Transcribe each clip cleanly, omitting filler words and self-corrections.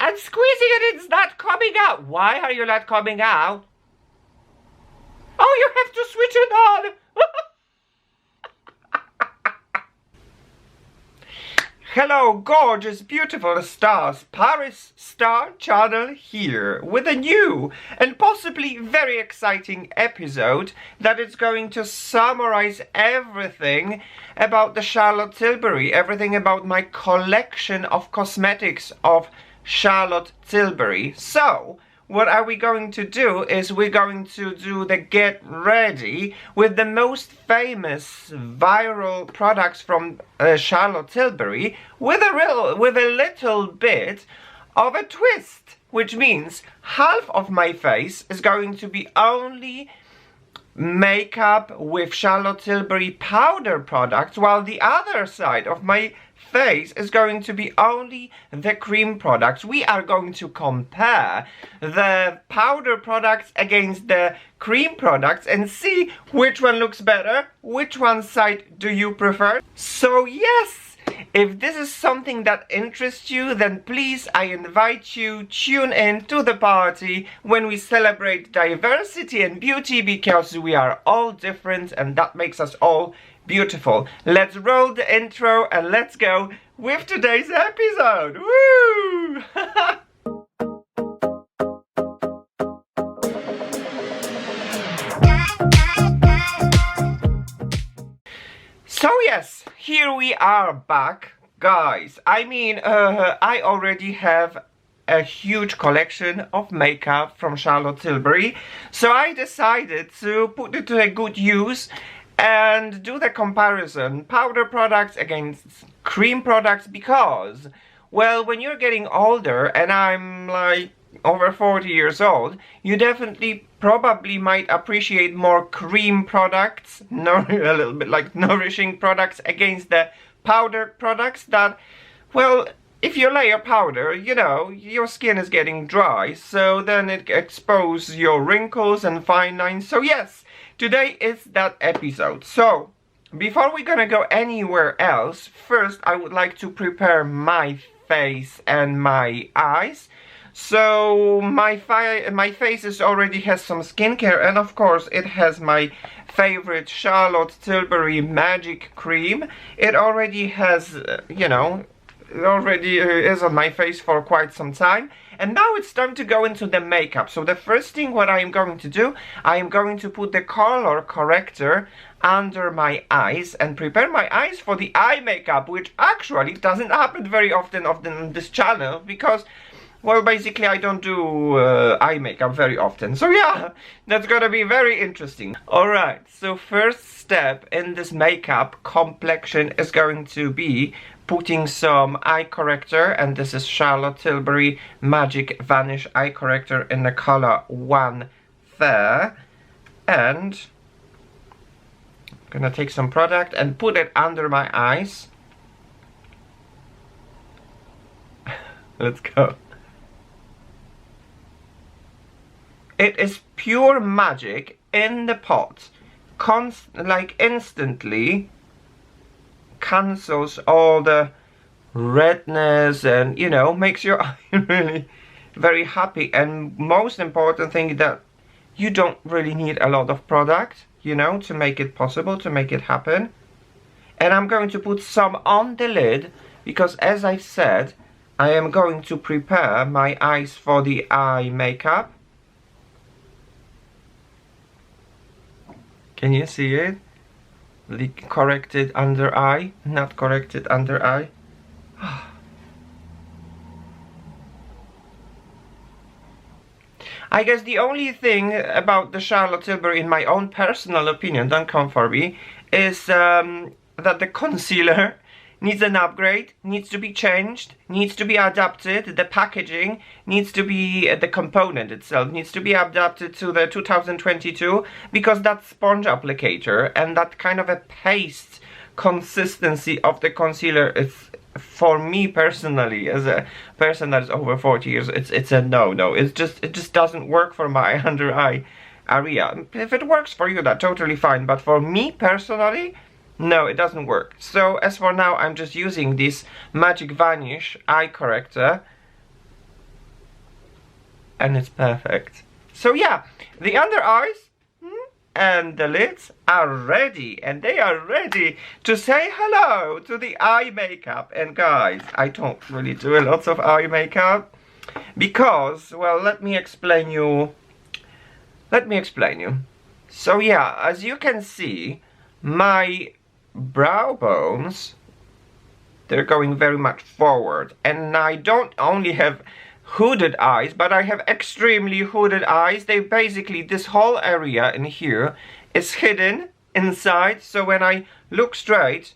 I'm squeezing it, it's not coming out. Why are you not coming out? Oh, you have to switch it on. Hello, gorgeous, beautiful stars. Paris Star Channel here with a new and possibly very exciting episode that is going to summarize everything about the Charlotte Tilbury, everything about my collection of cosmetics of Charlotte Tilbury. So, what are we going to do is we're going to do the get ready with the most famous viral products from Charlotte Tilbury with a little bit of a twist, which means half of my face is going to be only makeup with Charlotte Tilbury powder products, while the other side of my face is going to be only the cream products. We are going to compare the powder products against the cream products and see which one looks better, which one side do you prefer. So yes, if this is something that interests you, then please, I invite you, tune in to the party when we celebrate diversity and beauty, because we are all different and that makes us all beautiful. Let's roll the intro and let's go with today's episode. Woo! So yes, here we are back, guys. I mean, I already have a huge collection of makeup from Charlotte Tilbury, so I decided to put it to a good use and do the comparison, powder products against cream products, because, well, when you're getting older, and I'm like over 40 years old, you definitely probably might appreciate more cream products, a little bit like nourishing products, against the powder products that, well, if you layer powder, you know, your skin is getting dry, so then it exposes your wrinkles and fine lines. So yes, today is that episode. So, before we're gonna go anywhere else, first I would like to prepare my face and my eyes. So, my face already has some skincare, and of course it has my favorite Charlotte Tilbury Magic Cream. It already has, you know, it already is on my face for quite some time. And now it's time to go into the makeup. So the first thing what I am going to do, I am going to put the color corrector under my eyes and prepare my eyes for the eye makeup, which actually doesn't happen very often on this channel, because, well, basically I don't do eye makeup very often. So yeah, that's gonna be very interesting. Alright, so first step in this makeup complexion is going to be putting some eye corrector, and this is Charlotte Tilbury Magic Vanish Eye Corrector in the color 1 Fair. And I'm gonna take some product and put it under my eyes. Let's go. It is pure magic in the pot. Like instantly cancels all the redness and, you know, makes your eye really very happy. And most important thing, that you don't really need a lot of product, you know, to make it possible, to make it happen. And I'm going to put some on the lid because, as I said, I am going to prepare my eyes for the eye makeup. Can you see it? The corrected under eye, not corrected under eye. I guess the only thing about the Charlotte Tilbury, in my own personal opinion, don't come for me, is that the concealer needs an upgrade, needs to be changed, needs to be adapted. The packaging needs to be, the component itself needs to be adapted to the 2022, because that sponge applicator and that kind of a paste consistency of the concealer is, for me personally, as a person that is over 40 years, it's a no. It just doesn't work for my under eye area. If it works for you, that's totally fine, but for me personally, no, it doesn't work. So as for now, I'm just using this Magic Vanish eye corrector and it's perfect. So yeah, the under eyes and the lids are ready, and they are ready to say hello to the eye makeup. And guys, I don't really do a lot of eye makeup because, well, let me explain you. So yeah, as you can see, my brow bones, they're going very much forward, and I don't only have hooded eyes, but I have extremely hooded eyes. They basically, this whole area in here is hidden inside, so when I look straight,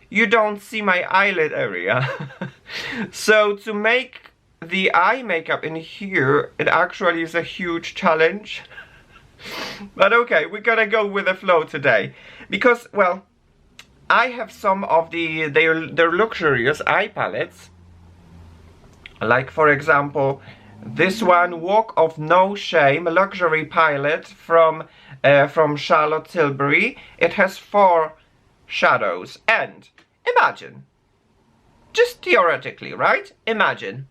you don't see my eyelid area. So to make the eye makeup in here, it actually is a huge challenge. But okay, we're gonna go with the flow today, because, well, I have some of their luxurious eye palettes. Like, for example, this one, Walk of No Shame luxury palette from Charlotte Tilbury. It has 4 shadows, and imagine, just theoretically, right? Imagine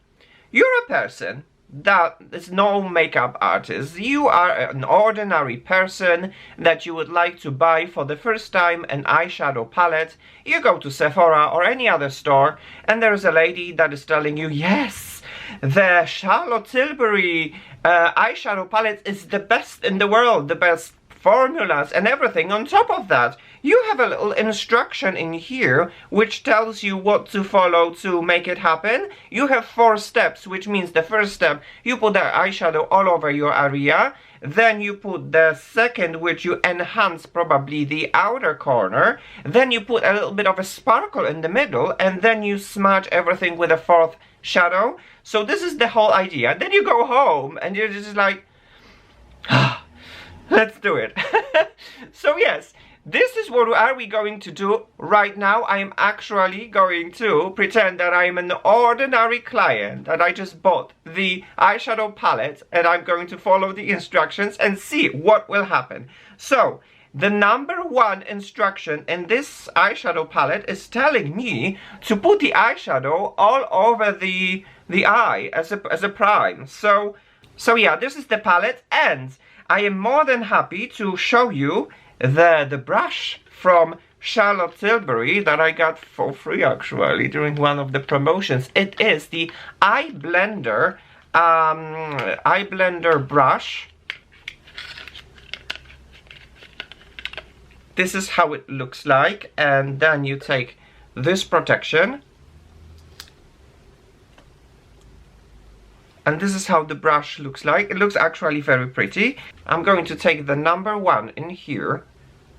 you're a person that is no makeup artist. You are an ordinary person that you would like to buy for the first time an eyeshadow palette. You go to Sephora or any other store, and there's a lady that is telling you, yes, the Charlotte Tilbury eyeshadow palette is the best in the world, the best formulas and everything. On top of that, you have a little instruction in here which tells you what to follow to make it happen. You have 4 steps, which means the first step, you put the eyeshadow all over your area. Then you put the second, which you enhance probably the outer corner. Then you put a little bit of a sparkle in the middle, and then you smudge everything with a 4th shadow. So this is the whole idea. Then you go home and you're just like, let's do it. So yes, this is what are we going to do right now. I am actually going to pretend that I am an ordinary client, that I just bought the eyeshadow palette, and I'm going to follow the instructions and see what will happen. So the number 1 instruction in this eyeshadow palette is telling me to put the eyeshadow all over the eye as a prime. So yeah, this is the palette, and I am more than happy to show you the brush from Charlotte Tilbury that I got for free actually during one of the promotions. It is the eye blender brush. This is how it looks like, and then you take this protection, and this is how the brush looks like. It looks actually very pretty. I'm going to take the number 1 in here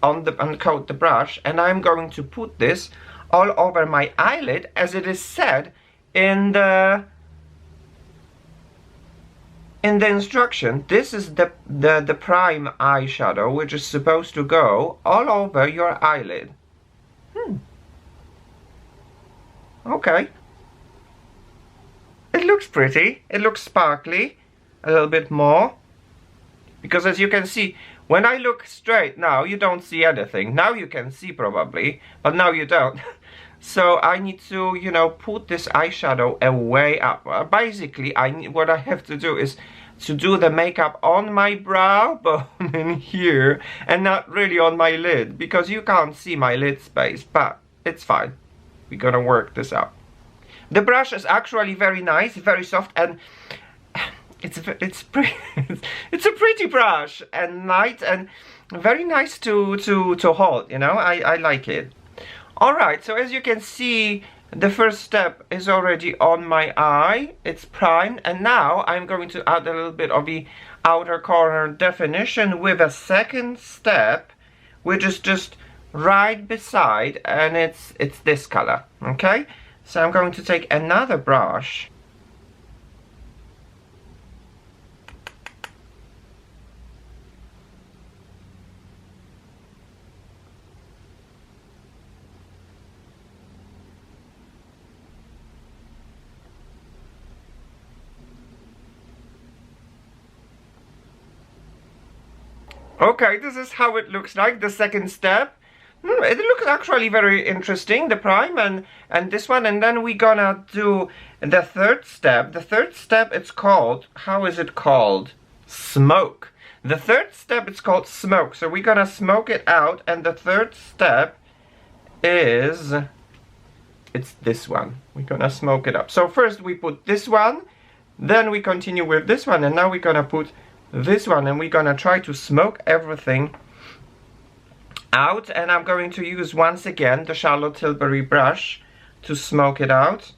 and coat the brush, and I'm going to put this all over my eyelid, as it is said in the instruction. This is the prime eyeshadow, which is supposed to go all over your eyelid. Okay. It looks pretty, it looks sparkly, a little bit more, because as you can see, when I look straight now, you don't see anything. Now you can see probably, but now you don't. So I need to, you know, put this eyeshadow away up. Basically, what I have to do is to do the makeup on my brow bone in here, and not really on my lid, because you can't see my lid space, but it's fine. We're gonna work this out. The brush is actually very nice, very soft, and it's pretty. It's a pretty brush, and light, and very nice to hold. You know, I like it. All right, so as you can see, the first step is already on my eye. It's primed, and now I'm going to add a little bit of the outer corner definition with a second step, which is just right beside, and it's this color. Okay. So I'm going to take another brush. Okay, this is how it looks like, the second step. It looks actually very interesting, the prime and this one. And then we're gonna do the third step. The third step, it's called, how is it called? Smoke. The third step, it's called smoke. So we're gonna smoke it out, and the third step is, it's this one. We're gonna smoke it up. So first we put this one, then we continue with this one, and now we're gonna put this one, and we're gonna try to smoke everything out. And I'm going to use once again the Charlotte Tilbury brush to smoke it out.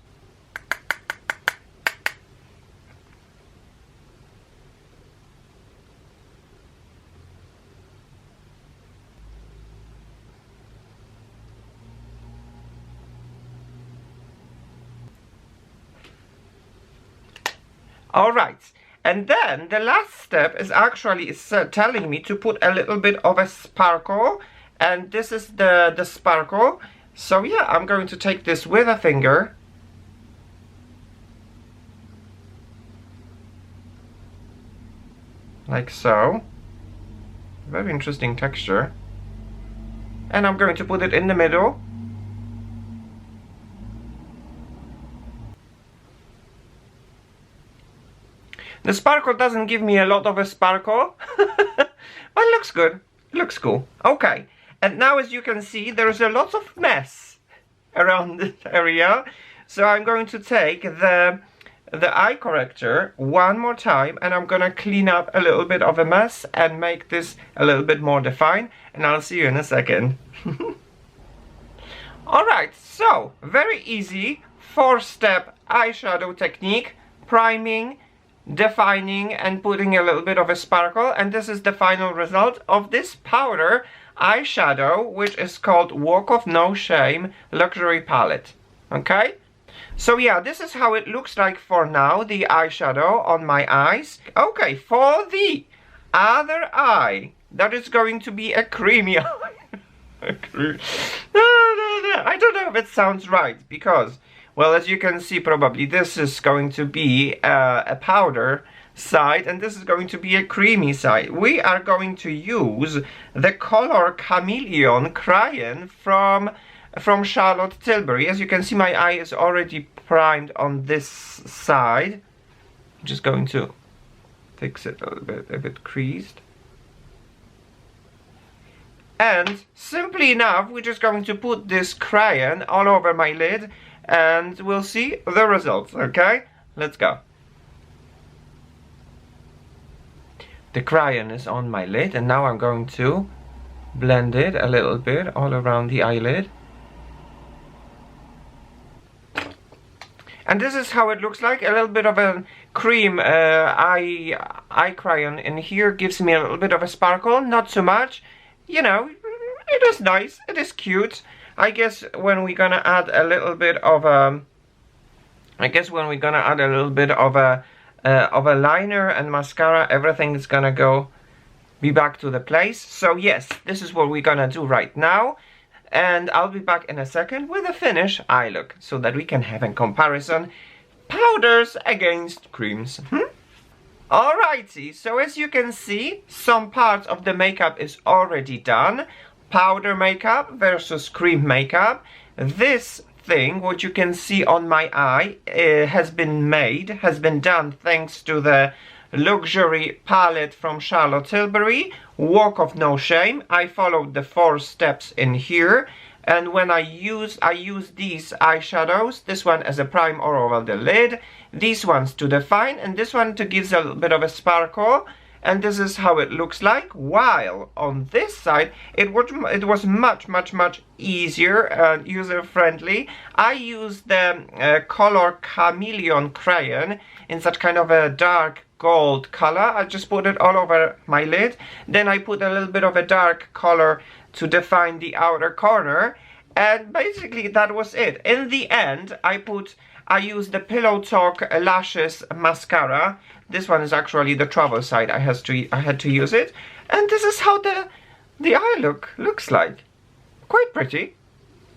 Alright, and then the last step is actually telling me to put a little bit of a sparkle, and this is the sparkle. So yeah, I'm going to take this with a finger. Like so. Very interesting texture. And I'm going to put it in the middle. The sparkle doesn't give me a lot of a sparkle, but it looks good. It looks cool. Okay, and now as you can see, there's a lot of mess around this area. So I'm going to take the eye corrector one more time, and I'm gonna clean up a little bit of a mess and make this a little bit more defined. And I'll see you in a second. Alright, so very easy 4-step eyeshadow technique: priming, defining, and putting a little bit of a sparkle. And this is the final result of this powder eyeshadow, which is called Walk of No Shame Luxury Palette. Okay, so yeah, this is how it looks like for now, the eyeshadow on my eyes. Okay, for the other eye, that is going to be a creamy eye. I don't know if it sounds right, because, well, as you can see, probably this is going to be a powder side, and this is going to be a creamy side. We are going to use the color Chameleon Crayon from Charlotte Tilbury. As you can see, my eye is already primed on this side. I'm just going to fix it a little bit, a bit creased. And simply enough, we're just going to put this crayon all over my lid, and we'll see the results. Okay, let's go. The crayon is on my lid, and now I'm going to blend it a little bit all around the eyelid. And this is how it looks like. A little bit of a cream eye crayon in here gives me a little bit of a sparkle, not so much. You know, it is nice, it is cute. I guess when we're gonna add a little bit of a, liner and mascara, everything is gonna be back to the place. So yes, this is what we're gonna do right now, and I'll be back in a second with a finished eye look, so that we can have a comparison, powders against creams. Alrighty, so as you can see, some parts of the makeup is already done. Powder makeup versus cream makeup. This thing, what you can see on my eye, has been done thanks to the luxury palette from Charlotte Tilbury, Walk of No Shame. I followed the 4 steps in here. And when I use these eyeshadows, this one as a prime all over the lid, these ones to define, and this one to give a little bit of a sparkle. And this is how it looks like. While on this side, it was much easier and user-friendly. I used the color Chameleon Crayon in such kind of a dark gold color. I just put it all over my lid. Then I put a little bit of a dark color to define the outer corner, and basically that was it. In the end, I used the Pillow Talk Lashes mascara. This one is actually the travel side. I had to use it, and this is how the eye looks like. Quite pretty.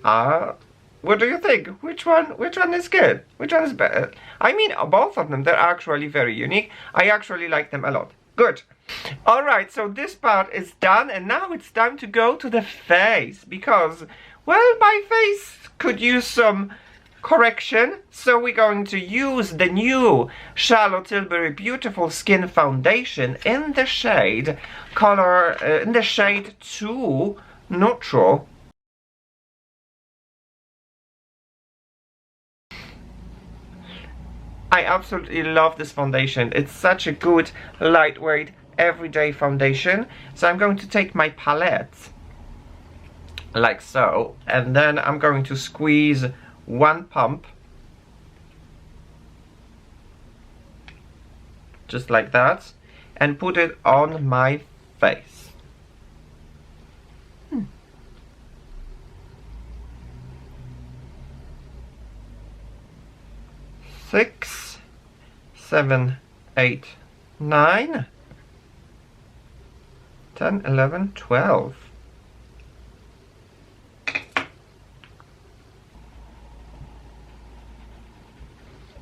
What do you think? Which one is good? Which one is better? I mean, both of them, they're actually very unique. I actually like them a lot. Good. Alright, so this part is done, and now it's time to go to the face, because, well, my face could use some correction. So we're going to use the new Charlotte Tilbury Beautiful Skin Foundation in the shade in the shade 2 Neutral. I absolutely love this foundation. It's such a good, lightweight, everyday foundation. So I'm going to take my palette, like so, and then I'm going to squeeze one pump, just like that, and put it on my face. 6, 7, 8, 9, 10, 11, 12.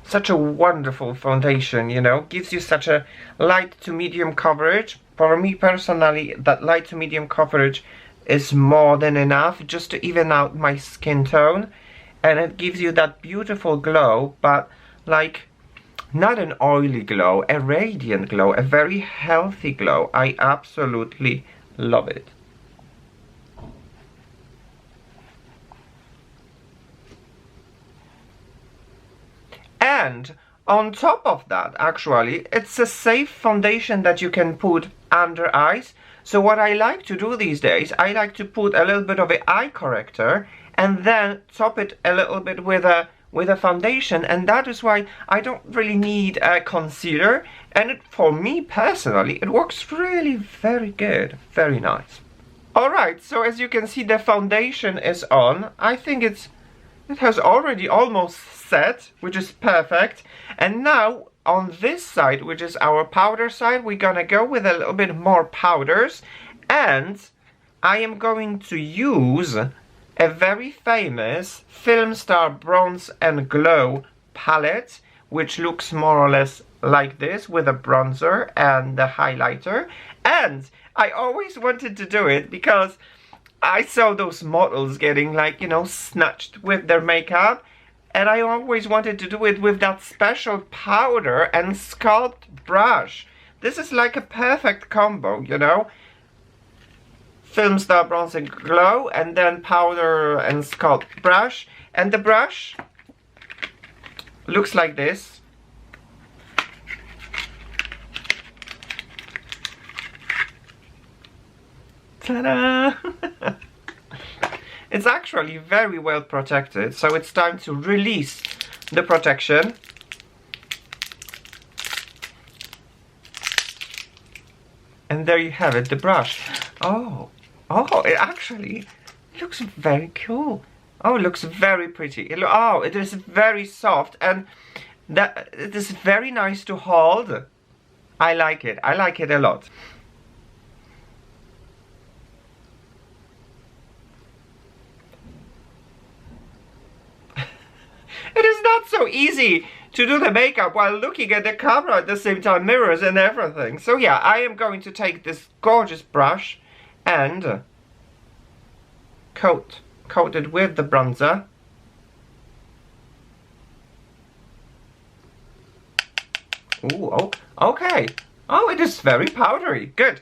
Such a wonderful foundation, you know, gives you such a light to medium coverage. For me personally, that light to medium coverage is more than enough just to even out my skin tone, and it gives you that beautiful glow, but like not an oily glow, a radiant glow, a very healthy glow. I absolutely love it. And on top of that, actually, it's a safe foundation that you can put under eyes. So what I like to do these days, I like to put a little bit of an eye corrector and then top it a little bit with a foundation, and that is why I don't really need a concealer, and for me personally it works really very good, very nice. Alright, so as you can see, the foundation is on. I think it has already almost set, which is perfect. And now on this side, which is our powder side, we're gonna go with a little bit more powders, and I am going to use a very famous Film Star Bronze and Glow palette, which looks more or less like this, with a bronzer and the highlighter. And I always wanted to do it because I saw those models getting, like, you know, snatched with their makeup, and I always wanted to do it with that special powder and sculpt brush. This is like a perfect combo, you know. Film Star Bronze and Glow, and then powder and sculpt brush. And the brush looks like this. Ta-da! It's actually very well protected, so it's time to release the protection. And there you have it, the brush. Oh, it actually looks very cool. Oh, it looks very pretty. It is very soft, and that it is very nice to hold. I like it. I like it a lot. It is not so easy to do the makeup while looking at the camera at the same time, mirrors and everything. So yeah, I am going to take this gorgeous brush and coat it with the bronzer. Ooh, oh, okay. Oh, it is very powdery. Good.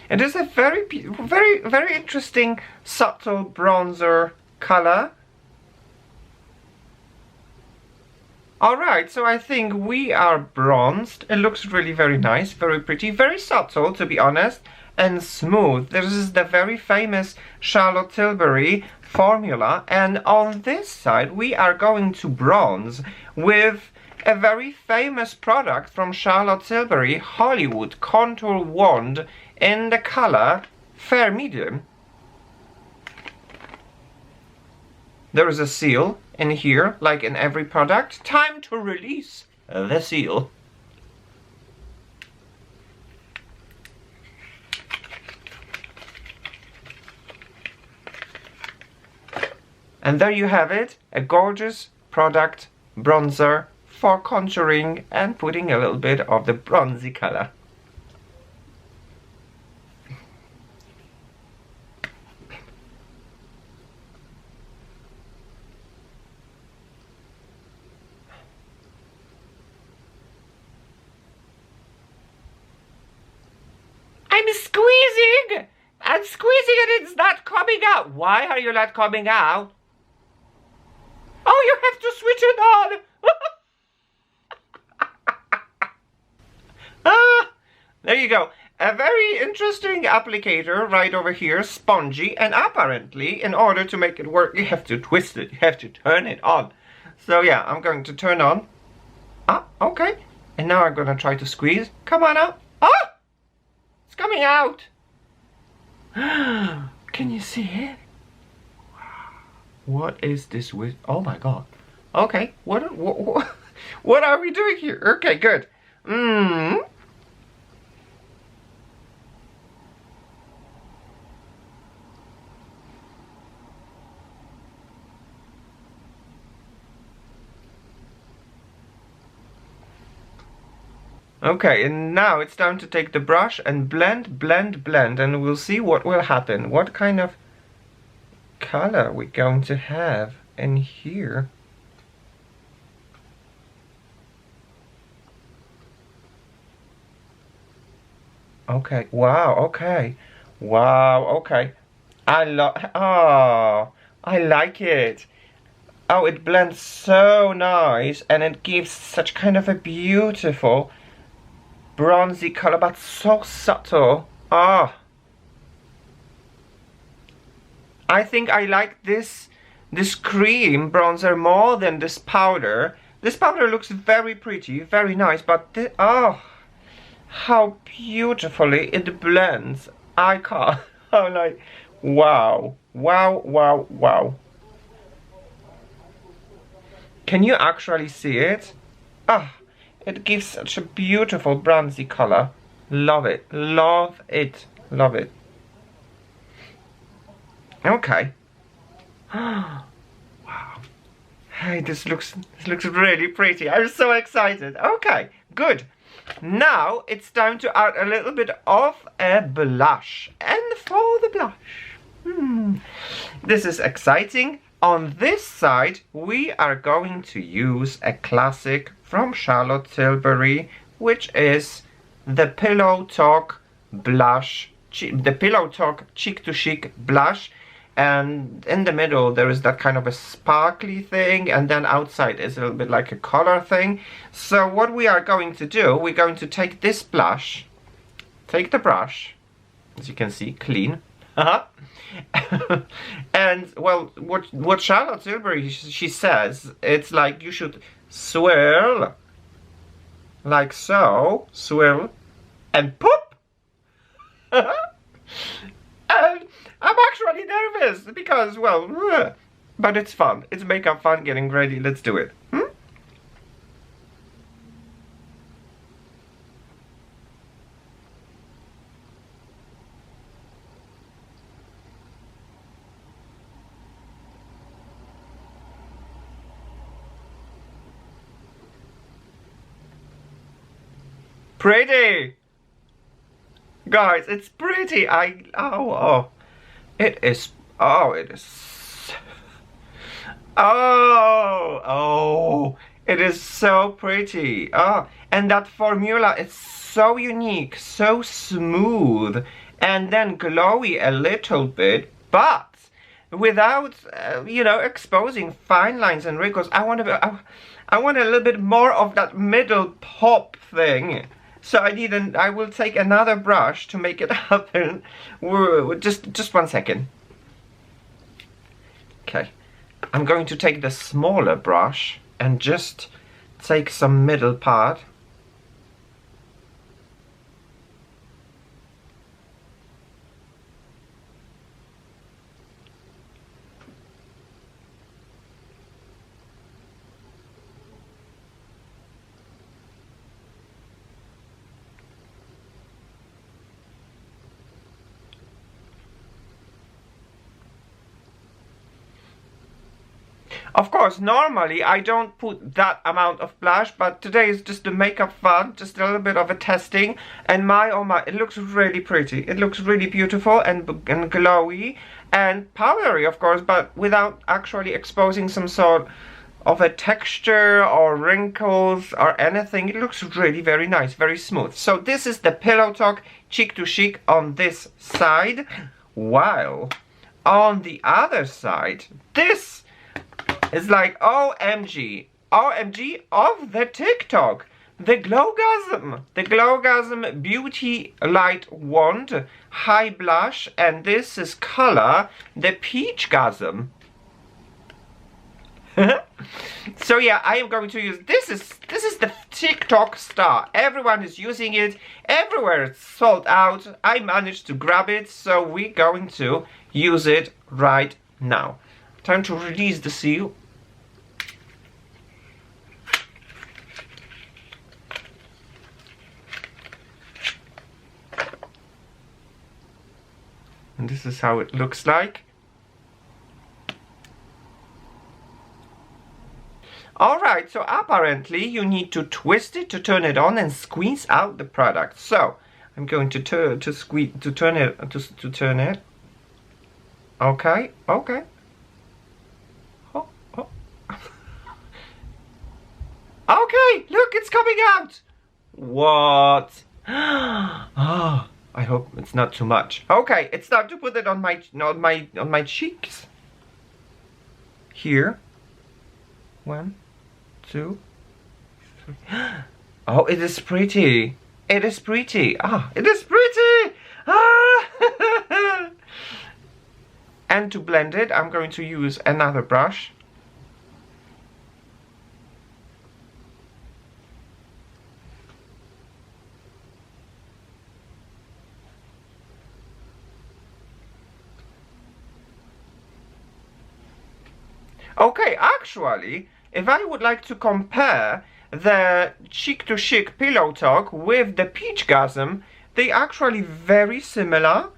It is a very interesting, subtle bronzer color. Alright, so I think we are bronzed. It looks really very nice, very pretty, very subtle, to be honest, and smooth. This is the very famous Charlotte Tilbury formula, and on this side we are going to bronze with a very famous product from Charlotte Tilbury, Hollywood Contour Wand, in the color Fair Medium. There is a seal in here, like in every product. Time to release the seal. And there you have it, a gorgeous product bronzer for contouring and putting a little bit of the bronzy color. I'm squeezing and it's not coming out. Why are you not coming out? Oh, you have to switch it on. There you go. A very interesting applicator right over here, spongy, and apparently in order to make it work you have to twist it, you have to turn it on. So yeah, I'm going to turn on. Okay. And now I'm gonna try to squeeze. Come on out. It's coming out. Can you see it? Wow. What is this with? Oh my god. Okay, what are we doing here? Okay, good. Okay, and now it's time to take the brush and blend, blend, blend, and we'll see what will happen. What kind of color we're going to have in here. Okay, wow, okay. Wow, okay. I like it. Oh, it blends so nice and it gives such kind of a beautiful bronzy color, but so subtle. I think I like this cream bronzer more than this powder. This powder looks very pretty, very nice, but how beautifully it blends. I can't. I'm like, wow, wow, wow, wow. Can you actually see it? It gives such a beautiful bronzy color. Love it, love it, love it. Okay. Wow. Hey, this looks really pretty. I'm so excited. Okay, good. Now it's time to add a little bit of a blush. And for the blush, this is exciting. On this side, we are going to use a classic from Charlotte Tilbury, which is the Pillow Talk blush, the Pillow Talk Cheek to Chic blush. And in the middle there is that kind of a sparkly thing, and then outside is a little bit like a color thing. So what we are going to do, we're going to take this blush, take the brush, as you can see, clean. And well, what Charlotte Tilbury, she says, it's like you should swirl, like so, swirl, and pop. And I'm actually nervous because, well, but it's fun. It's makeup fun, getting ready. Let's do it. Pretty! Guys, it's pretty. It is, it is, it is so pretty. And that formula is so unique, so smooth, and then glowy a little bit, but without, exposing fine lines and wrinkles. I want a little bit more of that middle pop thing. So I will take another brush to make it happen. Just 1 second. Okay. I'm going to take the smaller brush and just take some middle part. Of course, normally I don't put that amount of blush, but today is just the makeup fun, just a little bit of a testing, and oh my, it looks really pretty. It looks really beautiful and glowy and powdery, of course, but without actually exposing some sort of a texture or wrinkles or anything. It looks really very nice, very smooth. So this is the Pillow Talk Cheek to Chic on this side, while on the other side, this is like OMG of the TikTok. The Glowgasm Beauty Light Wand High Blush, and this is color the Peachgasm. So yeah, I am going to use this is the TikTok star. Everyone is using it. Everywhere it's sold out. I managed to grab it, so we're going to use it right now. Time to release the seal. And this is how it looks like. Alright, so apparently you need to twist it to turn it on and squeeze out the product. So I'm going to turn it. Okay, okay. Oh, oh. Okay, look, it's coming out. What? Oh, I hope it's not too much. Okay, it's time to put it on my cheeks. Here. 1, 2, 3. Oh, it is pretty. It is pretty. Ah, it is pretty. Ah. And to blend it, I'm going to use another brush. Okay, actually, if I would like to compare the Cheek to Chic Pillow Talk with the Peachgasm, they actually very similar.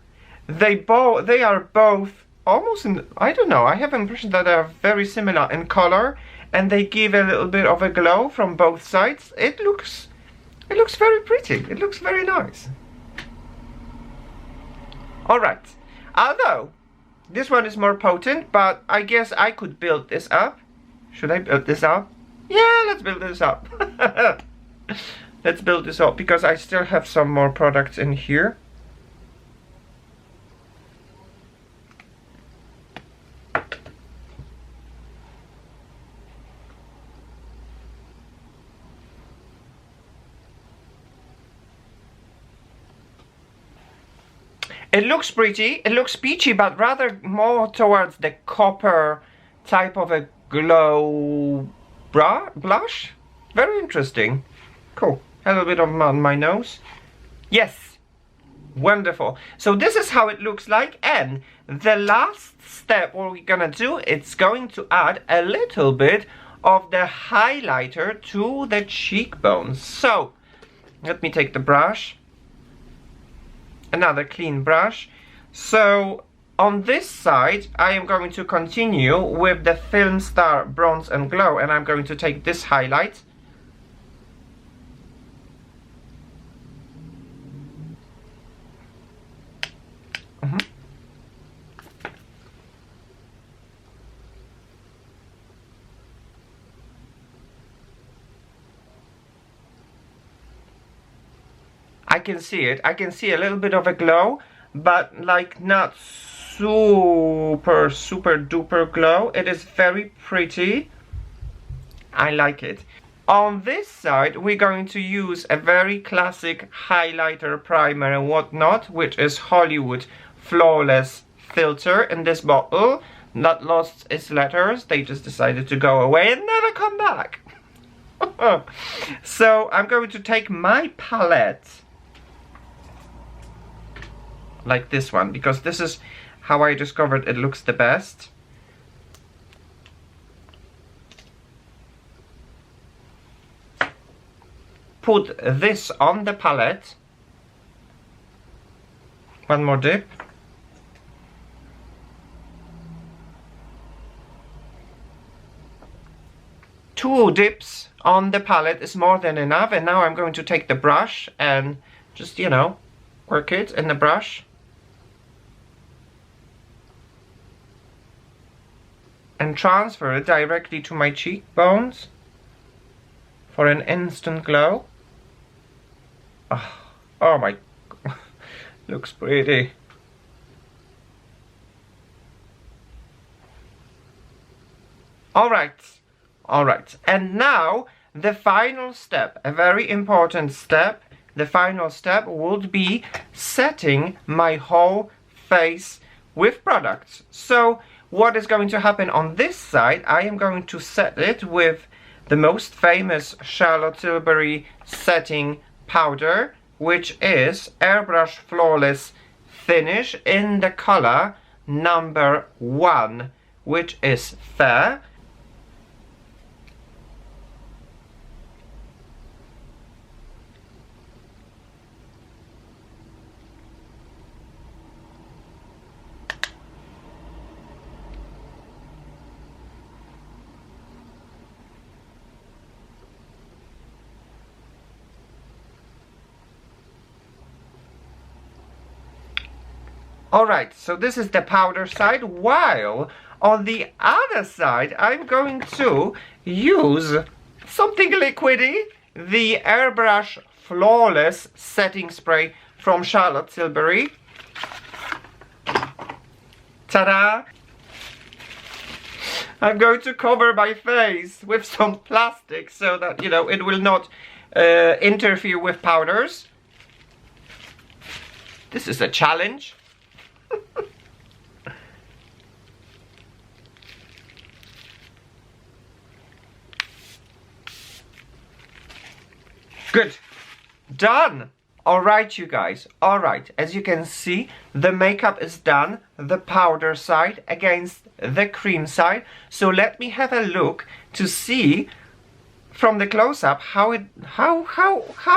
They are both almost in, I don't know, I have the impression that they are very similar in color, and they give a little bit of a glow from both sides. It looks very pretty. It looks very nice. Alright, although this one is more potent, but I guess I could build this up. Should I build this up? Yeah, let's build this up. Let's build this up, because I still have some more products in here. It looks pretty, it looks peachy, but rather more towards the copper type of a glow blush. Very interesting. Cool. A little bit on my nose. Yes. Wonderful. So this is how it looks like, and the last step what we're gonna do, it's going to add a little bit of the highlighter to the cheekbones. So let me take the brush. Another clean brush. So on this side I am going to continue with the Film Star Bronze and Glow, and I'm going to take this highlight. I can see it. I can see a little bit of a glow, but like not super duper glow. It is very pretty. I like it. On this side we're going to use a very classic highlighter, primer and whatnot, which is Hollywood Flawless Filter in this bottle. Not lost its letters, they just decided to go away and never come back. So I'm going to take my palette like this one, because this is how I discovered it looks the best. Put this on the palette. One more dip. 2 dips on the palette is more than enough. And now I'm going to take the brush and just, you know, work it in the brush. And transfer it directly to my cheekbones for an instant glow. Oh my, looks pretty. Alright, and now the final step, a very important step. The final step would be setting my whole face with products. So what is going to happen on this side, I am going to set it with the most famous Charlotte Tilbury setting powder, which is Airbrush Flawless Finish in the color number 1, which is Fair. Alright, so this is the powder side, while on the other side I'm going to use something liquidy, the Airbrush Flawless Setting Spray from Charlotte Tilbury. Ta-da! I'm going to cover my face with some plastic so that, you know, it will not interfere with powders. This is a challenge. Good. Done. Alright, you guys. Alright, as you can see, the makeup is done, the powder side against the cream side. So let me have a look to see from the close-up how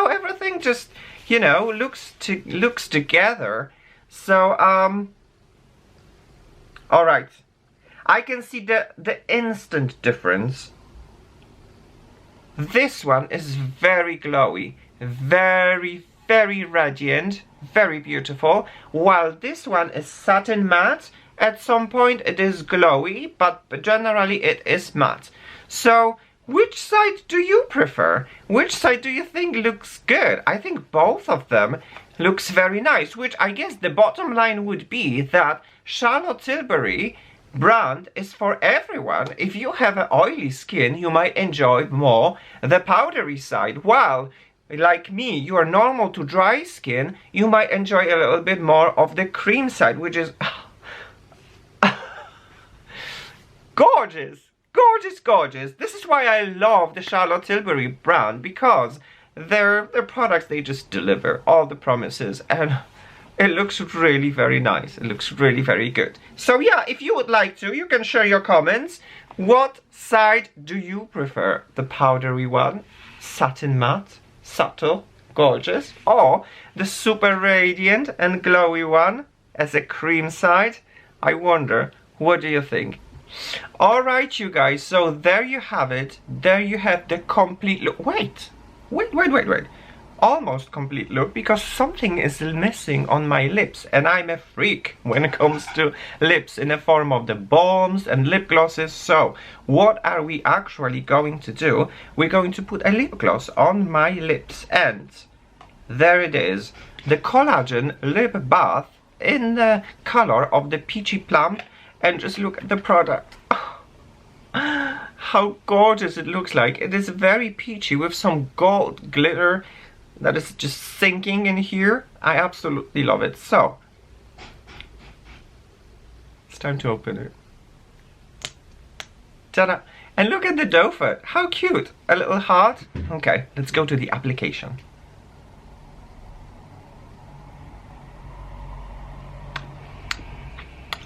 everything just, you know, looks together. So alright, I can see the instant difference. This one is very glowy, very radiant, very beautiful, while this one is satin matte. At some point it is glowy, but generally it is matte. So which side do you prefer? Which side do you think looks good? I think both of them looks very nice, which I guess the bottom line would be that Charlotte Tilbury brand is for everyone. If you have an oily skin, you might enjoy more the powdery side, while like me, you are normal to dry skin, you might enjoy a little bit more of the cream side, which is gorgeous, gorgeous, gorgeous. This is why I love the Charlotte Tilbury brand, because their products, they just deliver all the promises, and it looks really very nice. It looks really very good. So yeah, if you would like to, you can share your comments. What side do you prefer? The powdery one, satin matte, subtle, gorgeous, or the super radiant and glowy one as a cream side? I wonder, what do you think? Alright, you guys, so there you have it. There you have the complete look. Wait. Almost complete look, because something is missing on my lips, and I'm a freak when it comes to lips in the form of the balms and lip glosses. So what are we actually going to do? We're going to put a lip gloss on my lips, and there it is, the Collagen Lip Bath in the color of the Peachy Plum. And just look at the product. How gorgeous it looks like. It is very peachy with some gold glitter that is just sinking in here. I absolutely love it. So it's time to open it. Ta-da! And look at the doe foot. How cute. A little heart. Okay, let's go to the application.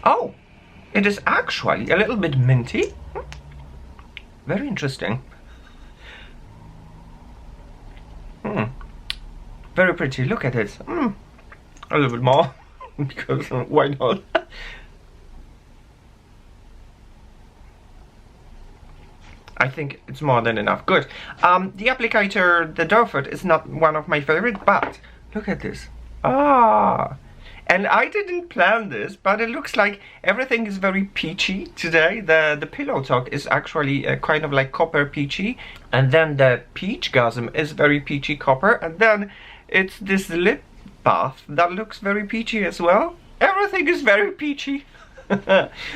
Oh, it is actually a little bit minty. Very interesting. Very pretty. Look at it. A little bit more, because why not? I think it's more than enough. Good. The applicator, the doe foot, is not one of my favorite, but look at this. Ah, and I didn't plan this, but it looks like everything is very peachy today. The pillow talk is actually kind of like copper peachy, and then the peach gasm is very peachy copper, and then it's this lip bath that looks very peachy as well. Everything is very peachy.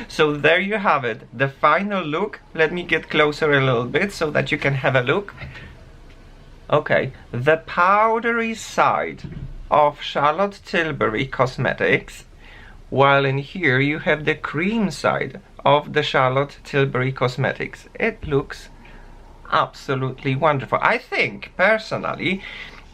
So there you have it, the final look. Let me get closer a little bit so that you can have a look. Okay, the powdery side of Charlotte Tilbury Cosmetics, while in here you have the cream side of the Charlotte Tilbury Cosmetics. It looks absolutely wonderful. I think personally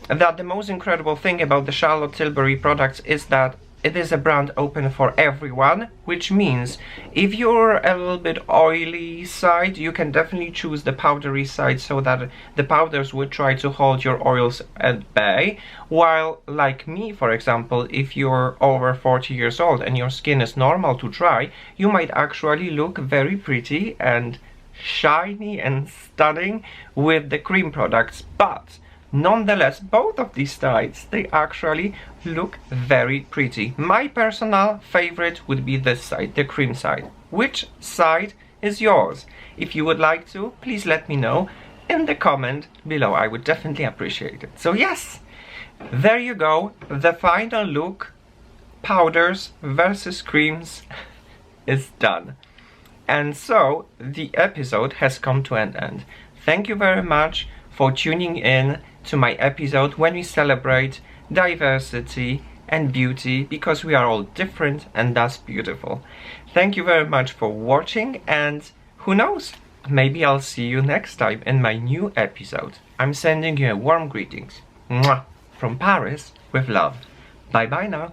that the most incredible thing about the Charlotte Tilbury products is that it is a brand open for everyone, which means if you're a little bit oily side, you can definitely choose the powdery side so that the powders would try to hold your oils at bay. While, like me, for example, if you're over 40 years old and your skin is normal to dry, you might actually look very pretty and shiny and stunning with the cream products. But nonetheless, both of these sides, they actually look very pretty. My personal favorite would be this side, the cream side. Which side is yours? If you would like to, please let me know in the comment below. I would definitely appreciate it. So yes, there you go. The final look, powders versus creams, is done. And so the episode has come to an end. Thank you very much for tuning in to my episode when we celebrate diversity and beauty, because we are all different and that's beautiful. Thank you very much for watching, and who knows, maybe I'll see you next time in my new episode. I'm sending you a warm greetings. Mwah, from Paris with love. Bye bye now.